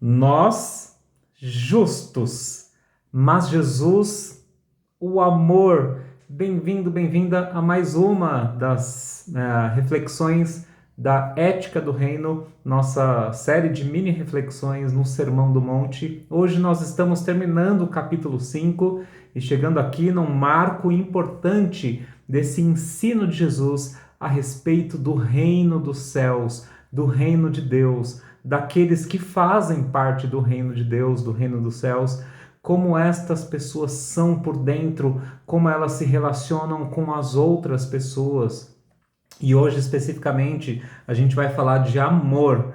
Nós justos, mas Jesus, o amor. Bem-vindo, bem-vinda a mais uma das reflexões da Ética do Reino, nossa série de mini reflexões no Sermão do Monte. Hoje nós estamos terminando o capítulo 5 e chegando aqui num marco importante desse ensino de Jesus a respeito do reino dos céus, do reino de Deus, daqueles que fazem parte do reino de Deus, do reino dos céus, como estas pessoas são por dentro, como elas se relacionam com as outras pessoas. E hoje, especificamente, a gente vai falar de amor.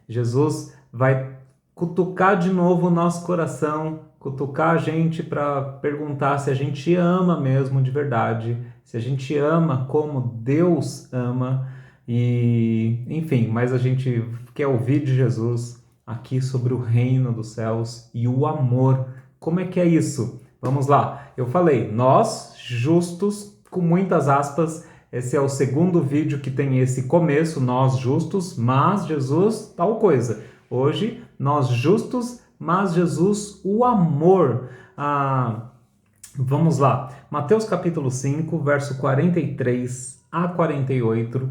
Jesus vai cutucar de novo o nosso coração, cutucar a gente para perguntar se a gente ama mesmo de verdade, se a gente ama como Deus ama. E, enfim, mas a gente quer ouvir de Jesus aqui sobre o reino dos céus e o amor. Como é que é isso? Vamos lá. Eu falei, nós, justos, com muitas aspas. Esse é o segundo vídeo que tem esse começo, nós justos, mas Jesus tal coisa. Hoje, nós justos, mas Jesus o amor. Vamos lá. Mateus capítulo 5, verso 43 a 48,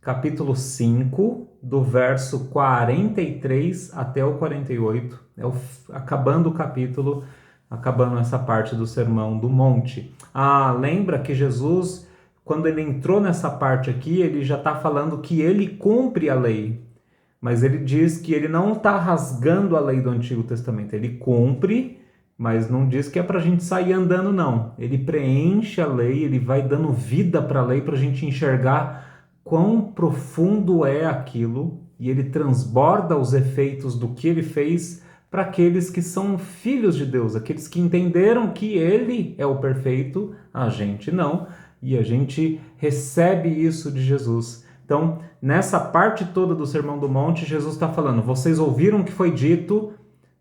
capítulo 5, do verso 43 até o 48, acabando o capítulo, acabando essa parte do Sermão do Monte. Lembra que Jesus, quando ele entrou nessa parte aqui, ele já está falando que ele cumpre a lei, mas ele diz que ele não está rasgando a lei do Antigo Testamento, ele cumpre, mas não diz que é para a gente sair andando, não. Ele preenche a lei, ele vai dando vida para a lei para a gente enxergar quão profundo é aquilo, e ele transborda os efeitos do que ele fez para aqueles que são filhos de Deus, aqueles que entenderam que ele é o perfeito, a gente não, e a gente recebe isso de Jesus. Então, nessa parte toda do Sermão do Monte, Jesus está falando, vocês ouviram o que foi dito,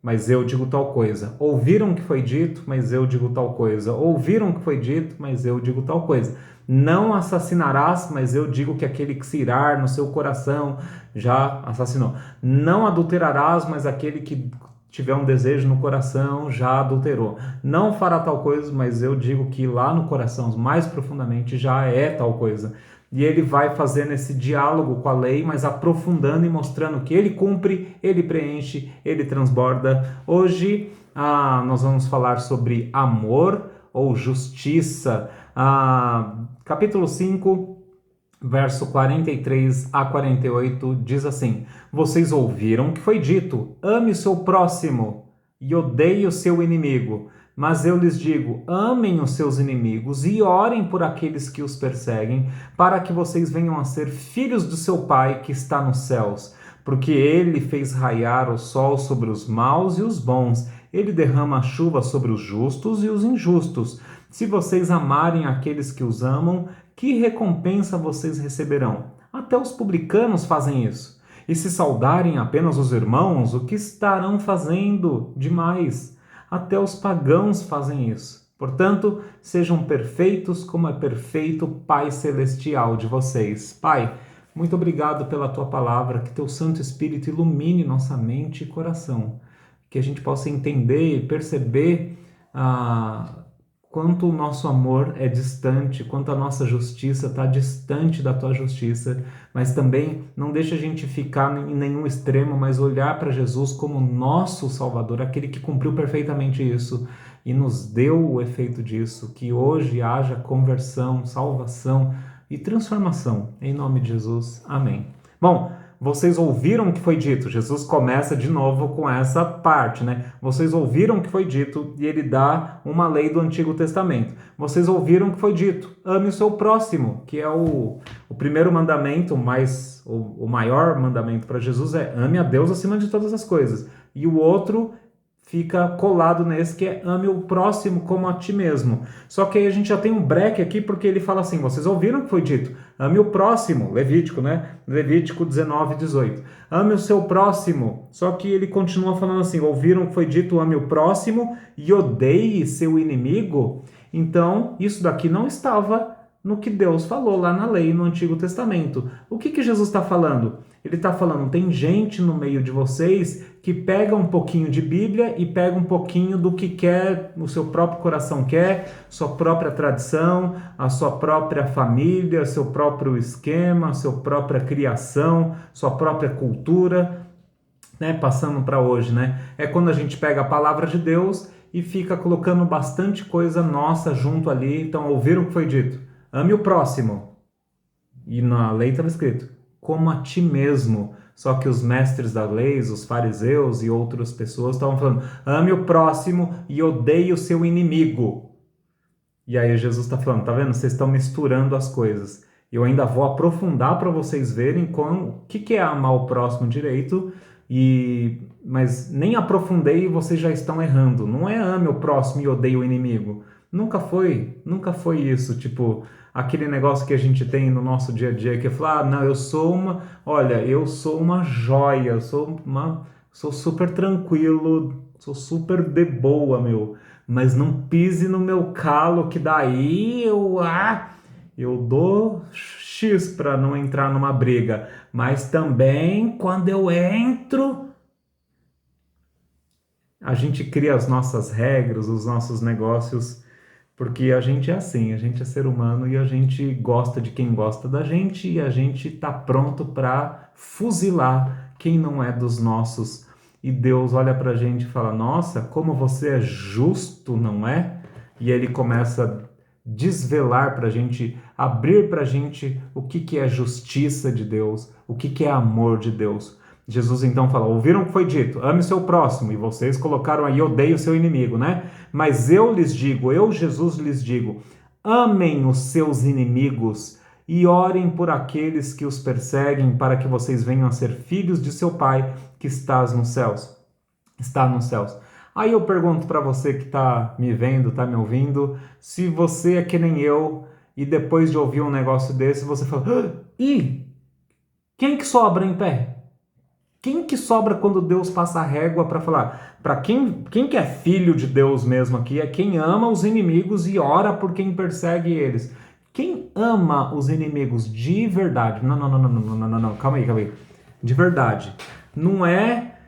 mas eu digo tal coisa. Ouviram o que foi dito, mas eu digo tal coisa. Ouviram o que foi dito, mas eu digo tal coisa. Não assassinarás, mas eu digo que aquele que se irar no seu coração já assassinou. Não adulterarás, mas aquele que tiver um desejo no coração já adulterou. Não fará tal coisa, mas eu digo que lá no coração, mais profundamente, já é tal coisa. E ele vai fazendo esse diálogo com a lei, mas aprofundando e mostrando que ele cumpre, ele preenche, ele transborda. Hoje nós vamos falar sobre amor ou justiça. Capítulo 5, verso 43 a 48 diz assim: vocês ouviram o que foi dito, ame o seu próximo e odeie o seu inimigo. Mas eu lhes digo, amem os seus inimigos e orem por aqueles que os perseguem, para que vocês venham a ser filhos do seu Pai que está nos céus. Porque ele fez raiar o sol sobre os maus e os bons, ele derrama a chuva sobre os justos e os injustos. Se vocês amarem aqueles que os amam, que recompensa vocês receberão? Até os publicanos fazem isso. E se saudarem apenas os irmãos, o que estarão fazendo demais? Até os pagãos fazem isso. Portanto, sejam perfeitos como é perfeito o Pai Celestial de vocês. Pai, muito obrigado pela Tua palavra, que Teu Santo Espírito ilumine nossa mente e coração, que a gente possa entender e perceber quanto o nosso amor é distante, quanto a nossa justiça está distante da Tua justiça, mas também não deixa a gente ficar em nenhum extremo, mas olhar para Jesus como nosso Salvador, aquele que cumpriu perfeitamente isso e nos deu o efeito disso, que hoje haja conversão, salvação e transformação. Em nome de Jesus, amém. Bom, vocês ouviram o que foi dito. Jesus começa de novo com essa parte, né? Vocês ouviram o que foi dito e ele dá uma lei do Antigo Testamento. Vocês ouviram o que foi dito. Ame o seu próximo, que é o primeiro mandamento, o maior mandamento para Jesus é ame a Deus acima de todas as coisas. E o outro fica colado nesse, que é ame o próximo como a ti mesmo. Só que aí a gente já tem um break aqui, porque ele fala assim, vocês ouviram o que foi dito? Ame o próximo, Levítico, né? Levítico 19, 18. Ame o seu próximo. Só que ele continua falando assim, ouviram o que foi dito, ame o próximo e odeie seu inimigo. Então, isso daqui não estava no que Deus falou lá na lei, no Antigo Testamento. O que Jesus está falando? Ele está falando, tem gente no meio de vocês que pega um pouquinho de Bíblia e pega um pouquinho do que quer, o seu próprio coração quer, sua própria tradição, a sua própria família, seu próprio esquema, sua própria criação, sua própria cultura, né? Passando para hoje, né? É quando a gente pega a palavra de Deus e fica colocando bastante coisa nossa junto ali. Então, ouviram o que foi dito? Ame o próximo. E na lei estava escrito, como a ti mesmo. Só que os mestres da lei, os fariseus e outras pessoas estavam falando, ame o próximo e odeie o seu inimigo. E aí Jesus está falando, tá vendo? Vocês estão misturando as coisas. Eu ainda vou aprofundar para vocês verem o que é amar o próximo direito, mas nem aprofundei e vocês já estão errando. Não é ame o próximo e odeie o inimigo. Nunca foi isso, tipo, aquele negócio que a gente tem no nosso dia a dia, que é falar, não, eu sou uma joia, sou super tranquilo, sou super de boa, meu, mas não pise no meu calo, que daí eu dou X para não entrar numa briga, mas também quando eu entro, a gente cria as nossas regras, os nossos negócios, porque a gente é assim, a gente é ser humano e a gente gosta de quem gosta da gente e a gente está pronto para fuzilar quem não é dos nossos. E Deus olha para a gente e fala, nossa, como você é justo, não é? E ele começa a desvelar para a gente, abrir para a gente o que é justiça de Deus, o que é amor de Deus. Jesus então fala, ouviram o que foi dito? Ame o seu próximo. E vocês colocaram aí, odeie o seu inimigo, né? Mas eu lhes digo, eu, Jesus, lhes digo, amem os seus inimigos e orem por aqueles que os perseguem, para que vocês venham a ser filhos de seu Pai que está nos céus. Aí eu pergunto para você que está me vendo, está me ouvindo, se você é que nem eu e depois de ouvir um negócio desse, você fala, ih, quem que sobra em pé? Quem que sobra quando Deus passa a régua para falar? Para quem que é filho de Deus mesmo aqui? É quem ama os inimigos e ora por quem persegue eles. Quem ama os inimigos de verdade? Não. Calma aí. De verdade. Não é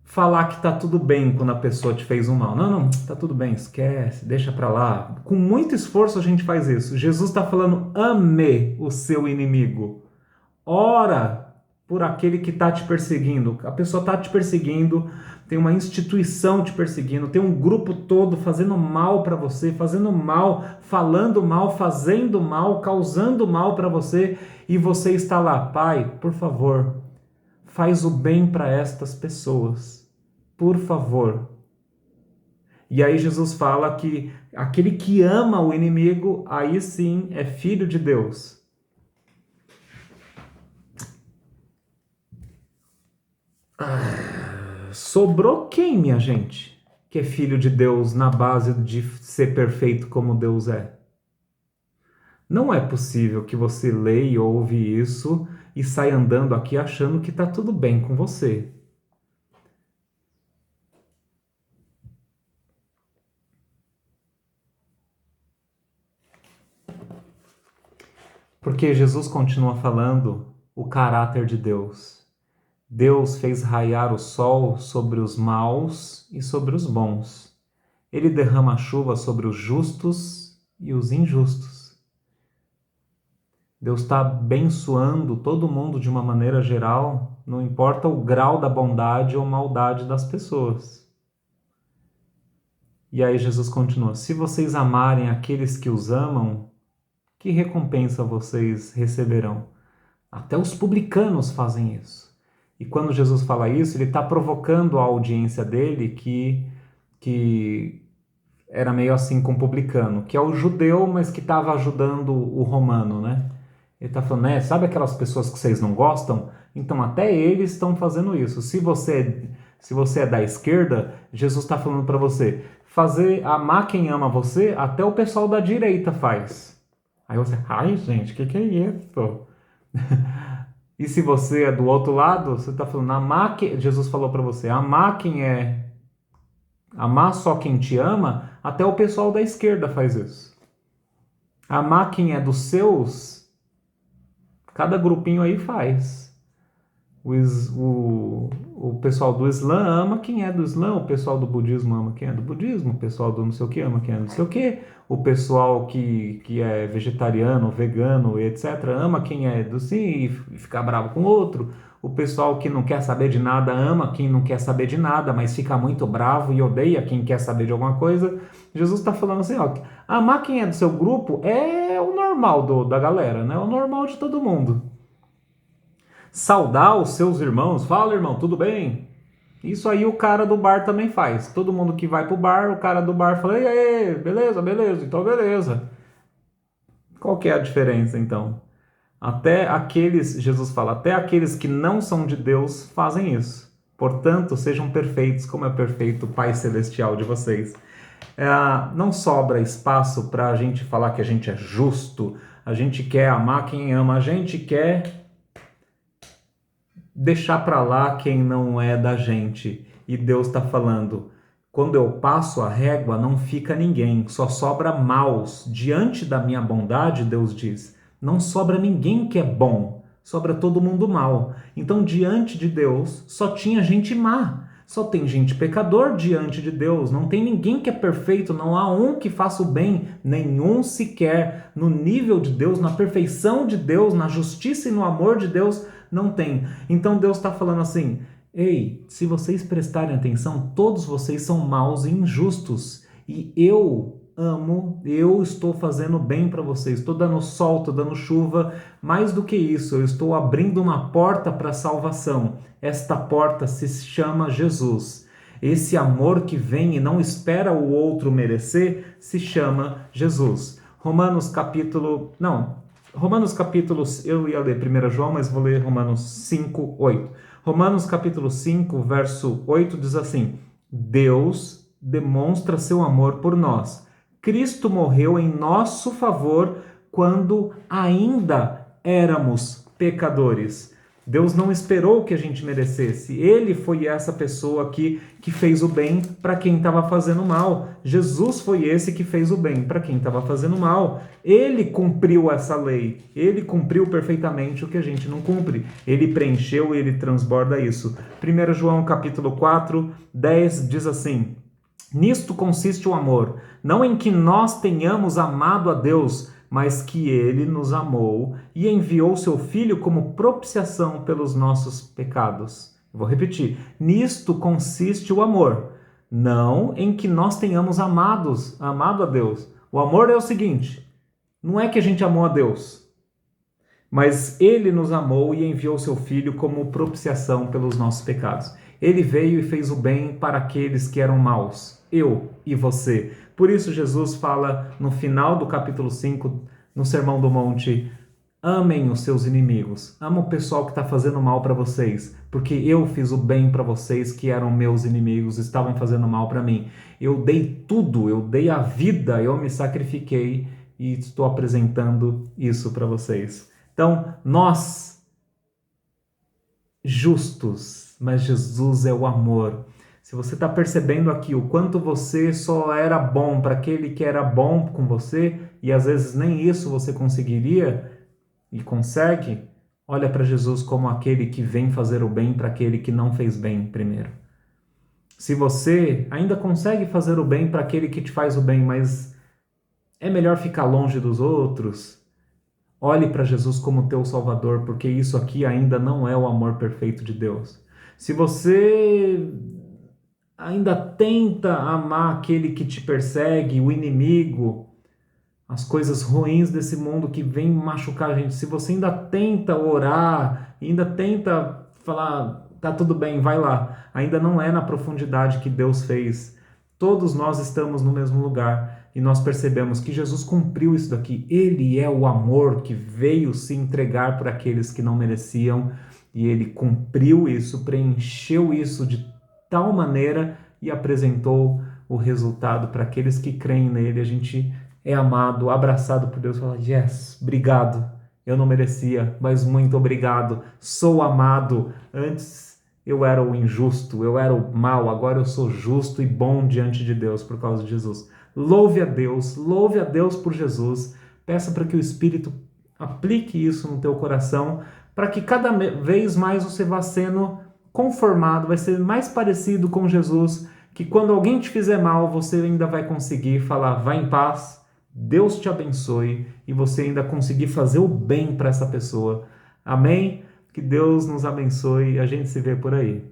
falar que tá tudo bem quando a pessoa te fez um mal. Não, tá tudo bem, esquece, deixa pra lá. Com muito esforço a gente faz isso. Jesus está falando, ame o seu inimigo. Ora por aquele que está te perseguindo. A pessoa está te perseguindo, tem uma instituição te perseguindo, tem um grupo todo fazendo mal para você, fazendo mal, falando mal, fazendo mal, causando mal para você, e você está lá, Pai, por favor, faz o bem para estas pessoas, por favor. E aí Jesus fala que aquele que ama o inimigo, aí sim é filho de Deus. Sobrou quem, minha gente, que é filho de Deus na base de ser perfeito como Deus é? Não é possível que você leia e ouve isso e saia andando aqui achando que está tudo bem com você. Porque Jesus continua falando o caráter de Deus. Deus fez raiar o sol sobre os maus e sobre os bons. Ele derrama chuva sobre os justos e os injustos. Deus está abençoando todo mundo de uma maneira geral, não importa o grau da bondade ou maldade das pessoas. E aí Jesus continua, se vocês amarem aqueles que os amam, que recompensa vocês receberão? Até os publicanos fazem isso. E quando Jesus fala isso, ele está provocando a audiência dele que era meio assim com o publicano, que é o judeu, mas que estava ajudando o romano, né? Ele está falando, né? Sabe aquelas pessoas que vocês não gostam? Então até eles estão fazendo isso. Se você é da esquerda, Jesus está falando para você, amar quem ama você, até o pessoal da direita faz. Aí você, ai gente, que é isso? E se você é do outro lado, você está falando, Jesus falou para você, amar só quem te ama, até o pessoal da esquerda faz isso. Amar quem é dos seus, cada grupinho aí faz. o pessoal do Islã ama quem é do Islã, o pessoal do budismo ama quem é do budismo, o pessoal do não sei o que ama quem é do não sei o que, o pessoal que é vegetariano, vegano, etc., ama quem é do sim e fica bravo com o outro, o pessoal que não quer saber de nada ama quem não quer saber de nada, mas fica muito bravo e odeia quem quer saber de alguma coisa. Jesus está falando assim, ó, amar quem é do seu grupo é o normal da galera, né? O normal de todo mundo. Saudar os seus irmãos, fala irmão, tudo bem? Isso aí o cara do bar também faz. Todo mundo que vai pro bar, o cara do bar fala, e aí, beleza, beleza, então beleza. Qual que é a diferença então? Até aqueles, Jesus fala, até aqueles que não são de Deus fazem isso. Portanto, sejam perfeitos como é perfeito o Pai Celestial de vocês. Não sobra espaço para a gente falar que a gente é justo, a gente quer amar quem ama, a gente quer deixar para lá quem não é da gente. E Deus está falando, quando eu passo a régua, não fica ninguém, só sobra maus. Diante da minha bondade, Deus diz, não sobra ninguém que é bom, sobra todo mundo mal. Então, diante de Deus, só tinha gente má. Só tem gente pecador diante de Deus, não tem ninguém que é perfeito, não há um que faça o bem, nenhum sequer. No nível de Deus, na perfeição de Deus, na justiça e no amor de Deus, não tem. Então Deus está falando assim, ei, se vocês prestarem atenção, todos vocês são maus e injustos, e eu amo, eu estou fazendo bem para vocês, estou dando sol, estou dando chuva, mais do que isso, eu estou abrindo uma porta para a salvação. Esta porta se chama Jesus. Esse amor que vem e não espera o outro merecer se chama Jesus. Romanos capítulo, eu ia ler 1 João, mas vou ler Romanos 5, 8. Romanos capítulo 5, verso 8 diz assim, Deus demonstra seu amor por nós. Cristo morreu em nosso favor quando ainda éramos pecadores. Deus não esperou que a gente merecesse. Ele foi essa pessoa aqui que fez o bem para quem estava fazendo mal. Jesus foi esse que fez o bem para quem estava fazendo mal. Ele cumpriu essa lei. Ele cumpriu perfeitamente o que a gente não cumpre. Ele preencheu e ele transborda isso. 1 João capítulo 4, 10 diz assim, nisto consiste o amor, não em que nós tenhamos amado a Deus, mas que ele nos amou e enviou seu Filho como propiciação pelos nossos pecados. Vou repetir. Nisto consiste o amor, não em que nós tenhamos amado a Deus. O amor é o seguinte, não é que a gente amou a Deus, mas ele nos amou e enviou seu Filho como propiciação pelos nossos pecados. Ele veio e fez o bem para aqueles que eram maus, eu e você. Por isso Jesus fala no final do capítulo 5, no Sermão do Monte, amem os seus inimigos, ama o pessoal que está fazendo mal para vocês, porque eu fiz o bem para vocês que eram meus inimigos, estavam fazendo mal para mim. Eu dei tudo, eu dei a vida, eu me sacrifiquei e estou apresentando isso para vocês. Então, nós, justos, mas Jesus é o amor. Se você está percebendo aqui o quanto você só era bom para aquele que era bom com você, e às vezes nem isso você conseguiria e consegue, olha para Jesus como aquele que vem fazer o bem para aquele que não fez bem primeiro. Se você ainda consegue fazer o bem para aquele que te faz o bem, mas é melhor ficar longe dos outros, olhe para Jesus como teu Salvador, porque isso aqui ainda não é o amor perfeito de Deus. Se você ainda tenta amar aquele que te persegue, o inimigo, as coisas ruins desse mundo que vem machucar a gente, se você ainda tenta orar, ainda tenta falar, tá tudo bem, vai lá, ainda não é na profundidade que Deus fez. Todos nós estamos no mesmo lugar e nós percebemos que Jesus cumpriu isso daqui. Ele é o amor que veio se entregar por aqueles que não mereciam e ele cumpriu isso, preencheu isso de tal maneira e apresentou o resultado para aqueles que creem nele. A gente é amado, abraçado por Deus, fala, yes, obrigado, eu não merecia, mas muito obrigado, sou amado. Antes eu era o injusto, eu era o mau, agora eu sou justo e bom diante de Deus por causa de Jesus. Louve a Deus por Jesus, peça para que o Espírito Aplique isso no teu coração para que cada vez mais você vá sendo conformado, vai ser mais parecido com Jesus, que quando alguém te fizer mal, você ainda vai conseguir falar, vá em paz, Deus te abençoe, e você ainda conseguir fazer o bem para essa pessoa. Amém? Que Deus nos abençoe e a gente se vê por aí.